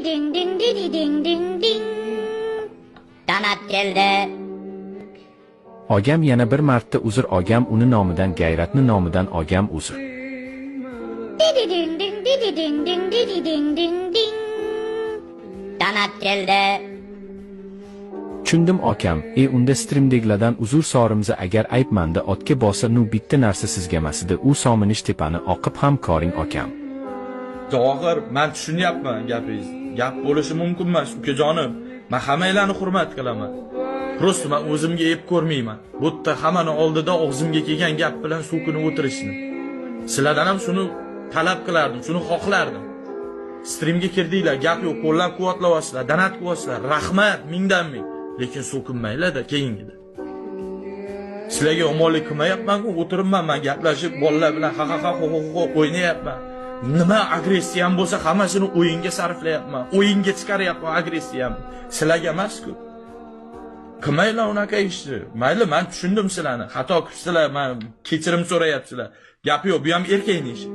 ding ding ding ding ding ding. Donat keldi. Ogam yana bir marta uzr ogam uni nomidan Gayratni nomidan ogam uzr. Ding ding ding ding ding ding ding ding ding. Donat keldi. Tushundim akam, unda streamdegilardan uzr so'rimza agar aytmanda otga bosa nu bitta narsa sizga emasdi, u sominish tepani oqib ham koring akam. Javohir, men tushunyapman gapingiz. Gap bo'lishi mumkin emas, ukajonim. Men hammanglarni hurmat qilaman. Prosta men o'zimga ep ko'rmayman. Bu yerda hammani oldida og'zimga kelgan gap bilan so'kinib o'tirishni. Sizlardan ham shuni talab qilardim, shuni xohlardim. Streamga kirdinglar, gap yo'q, qo'llab-quvvatlayapsizlar, donat qilyapsizlar. Rahmat, mingdan ming. Lekin so'kinmanglar-da keyingida. Sizlarga yomonlik qilmayapman-ku, o'tiribman men gaplashib, bolalar bilan ha o'ynayapman. Nima agressiyam bo'lsa, hammasini o'yinga sarflayapman. O'yinga chiqaryapman agressiyam. Sizlarga emas-ku. Qilmanglar unaqa ishni. Mayli, men tushundim sizlarni. Xato qilibsizlar, men kechirim so'rayapsizlar. Gap yo'q, bu ham erkakning ishi.